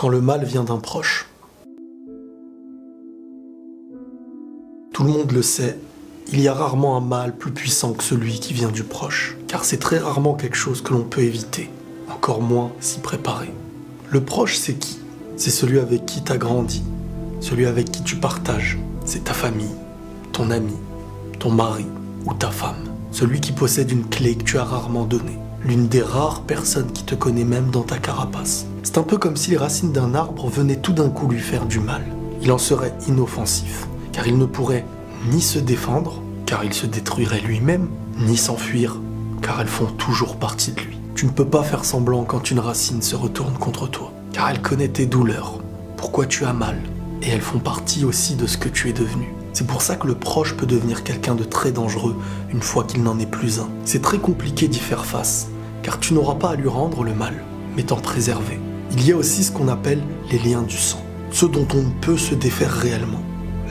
quand le mal vient d'un proche. Tout le monde le sait, il y a rarement un mal plus puissant que celui qui vient du proche, car c'est très rarement quelque chose que l'on peut éviter, encore moins s'y préparer. Le proche, c'est qui? C'est celui avec qui tu as grandi, celui avec qui tu partages, c'est ta famille, ton ami, ton mari ou ta femme, celui qui possède une clé que tu as rarement donnée, l'une des rares personnes qui te connaît même dans ta carapace. C'est un peu comme si les racines d'un arbre venaient tout d'un coup lui faire du mal. Il en serait inoffensif, car il ne pourrait ni se défendre, car il se détruirait lui-même, ni s'enfuir, car elles font toujours partie de lui. Tu ne peux pas faire semblant quand une racine se retourne contre toi, car elle connaît tes douleurs, pourquoi tu as mal, et elles font partie aussi de ce que tu es devenu. C'est pour ça que le proche peut devenir quelqu'un de très dangereux une fois qu'il n'en est plus un. C'est très compliqué d'y faire face, car tu n'auras pas à lui rendre le mal, mais t'en préserver. Il y a aussi ce qu'on appelle les liens du sang, ceux dont on ne peut se défaire réellement,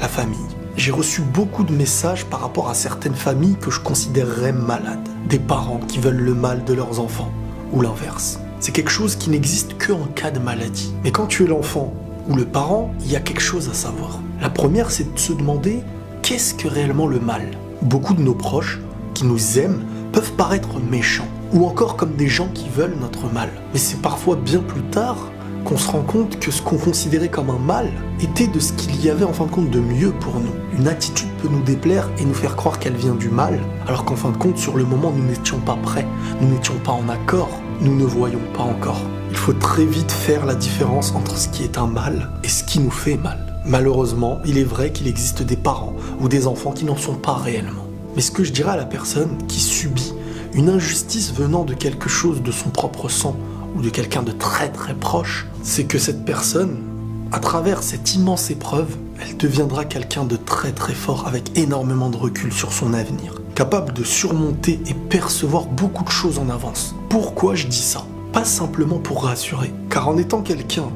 la famille. J'ai reçu beaucoup de messages par rapport à certaines familles que je considérerais malades, des parents qui veulent le mal de leurs enfants, ou l'inverse. C'est quelque chose qui n'existe que en cas de maladie. Mais quand tu es l'enfant ou le parent, il y a quelque chose à savoir. La première, c'est de se demander qu'est-ce que réellement le mal. Beaucoup de nos proches, qui nous aiment, peuvent paraître méchants, ou encore comme des gens qui veulent notre mal. Mais c'est parfois bien plus tard qu'on se rend compte que ce qu'on considérait comme un mal était de ce qu'il y avait en fin de compte de mieux pour nous. Une attitude peut nous déplaire et nous faire croire qu'elle vient du mal, alors qu'en fin de compte, sur le moment, nous n'étions pas prêts, nous n'étions pas en accord, nous ne voyons pas encore. Il faut très vite faire la différence entre ce qui est un mal et ce qui nous fait mal. Malheureusement, il est vrai qu'il existe des parents ou des enfants qui n'en sont pas réellement. Mais ce que je dirais à la personne qui subit une injustice venant de quelque chose de son propre sang ou de quelqu'un de très très proche, c'est que cette personne, à travers cette immense épreuve, elle deviendra quelqu'un de très très fort avec énormément de recul sur son avenir, capable de surmonter et percevoir beaucoup de choses en avance. Pourquoi je dis ça? Pas simplement pour rassurer, car en étant quelqu'un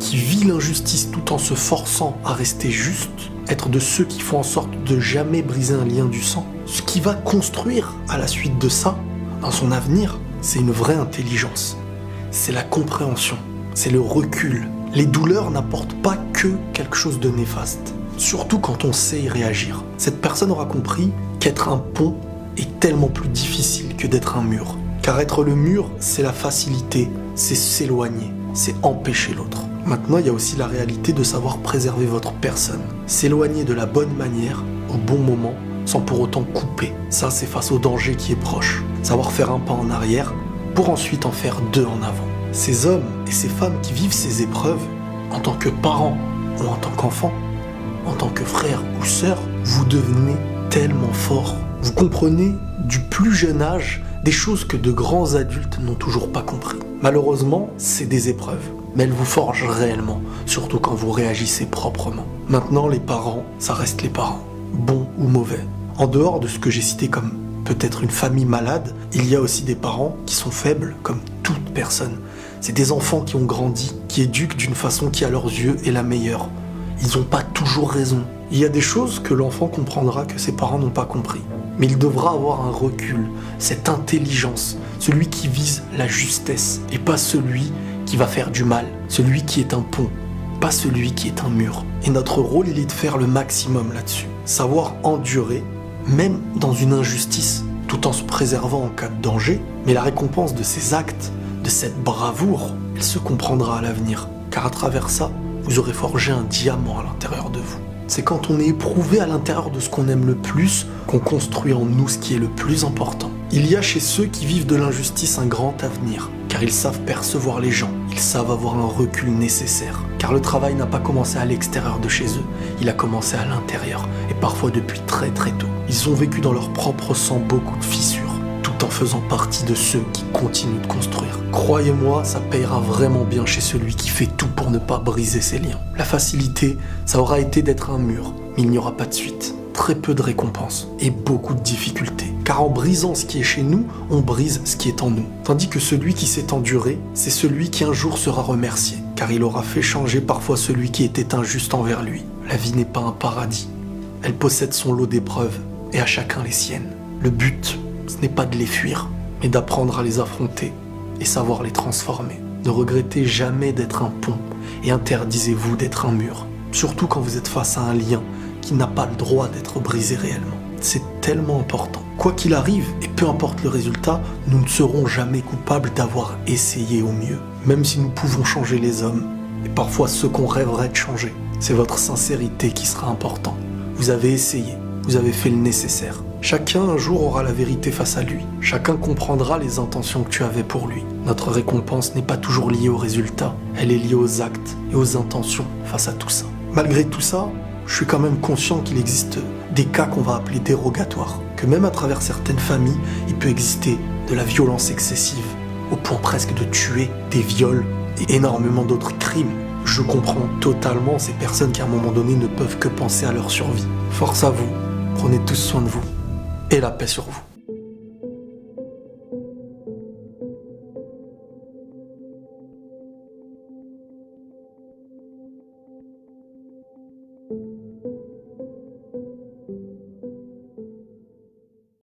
qui vit l'injustice tout en se forçant à rester juste, être de ceux qui font en sorte de jamais briser un lien du sang, ce qui va construire à la suite de ça, dans son avenir, c'est une vraie intelligence. C'est la compréhension, c'est le recul. Les douleurs n'apportent pas que quelque chose de néfaste, surtout quand on sait y réagir. Cette personne aura compris qu'être un pont est tellement plus difficile que d'être un mur. Car être le mur, c'est la facilité, c'est s'éloigner, c'est empêcher l'autre. Maintenant, il y a aussi la réalité de savoir préserver votre personne. S'éloigner de la bonne manière, au bon moment, sans pour autant couper. Ça, c'est face au danger qui est proche. Savoir faire un pas en arrière, pour ensuite en faire deux en avant. Ces hommes et ces femmes qui vivent ces épreuves, en tant que parents ou en tant qu'enfants, en tant que frères ou sœurs, vous devenez tellement forts. Vous comprenez du plus jeune âge des choses que de grands adultes n'ont toujours pas compris. Malheureusement, c'est des épreuves, mais elles vous forgent réellement, surtout quand vous réagissez proprement. Maintenant, les parents, ça reste les parents, bons ou mauvais. En dehors de ce que j'ai cité comme peut-être une famille malade, il y a aussi des parents qui sont faibles, comme toute personne. C'est des enfants qui ont grandi, qui éduquent d'une façon qui à leurs yeux est la meilleure. Ils n'ont pas toujours raison. Il y a des choses que l'enfant comprendra que ses parents n'ont pas compris. Mais il devra avoir un recul, cette intelligence, celui qui vise la justesse, et pas celui qui va faire du mal, celui qui est un pont, pas celui qui est un mur. Et notre rôle, il est de faire le maximum là-dessus. Savoir endurer, même dans une injustice, tout en se préservant en cas de danger, mais la récompense de ces actes, de cette bravoure, elle se comprendra à l'avenir, car à travers ça, vous aurez forgé un diamant à l'intérieur de vous. C'est quand on est éprouvé à l'intérieur de ce qu'on aime le plus qu'on construit en nous ce qui est le plus important. Il y a chez ceux qui vivent de l'injustice un grand avenir, car ils savent percevoir les gens, ils savent avoir un recul nécessaire, car le travail n'a pas commencé à l'extérieur de chez eux, il a commencé à l'intérieur, et parfois depuis très très tôt. Ils ont vécu dans leur propre sang beaucoup de fissures, tout en faisant partie de ceux qui continuent de construire. Croyez-moi, ça payera vraiment bien chez celui qui fait tout pour ne pas briser ses liens. La facilité, ça aura été d'être un mur, mais il n'y aura pas de suite. Très peu de récompenses et beaucoup de difficultés. Car en brisant ce qui est chez nous, on brise ce qui est en nous. Tandis que celui qui s'est enduré, c'est celui qui un jour sera remercié, car il aura fait changer parfois celui qui était injuste envers lui. La vie n'est pas un paradis. Elle possède son lot d'épreuves, et à chacun les siennes. Le but, ce n'est pas de les fuir, mais d'apprendre à les affronter et savoir les transformer. Ne regrettez jamais d'être un pont et interdisez-vous d'être un mur. Surtout quand vous êtes face à un lien qui n'a pas le droit d'être brisé réellement. C'est tellement important. Quoi qu'il arrive, et peu importe le résultat, nous ne serons jamais coupables d'avoir essayé au mieux. Même si nous pouvons changer les hommes, et parfois ceux qu'on rêverait de changer, c'est votre sincérité qui sera important. Vous avez essayé, vous avez fait le nécessaire. Chacun un jour aura la vérité face à lui. Chacun comprendra les intentions que tu avais pour lui. Notre récompense n'est pas toujours liée au résultat, elle est liée aux actes et aux intentions face à tout ça. Malgré tout ça, je suis quand même conscient qu'il existe des cas qu'on va appeler dérogatoires. Que même à travers certaines familles, il peut exister de la violence excessive, au point presque de tuer, des viols et énormément d'autres crimes. Je comprends totalement ces personnes qui à un moment donné ne peuvent que penser à leur survie. Force à vous, prenez tous soin de vous et la paix sur vous.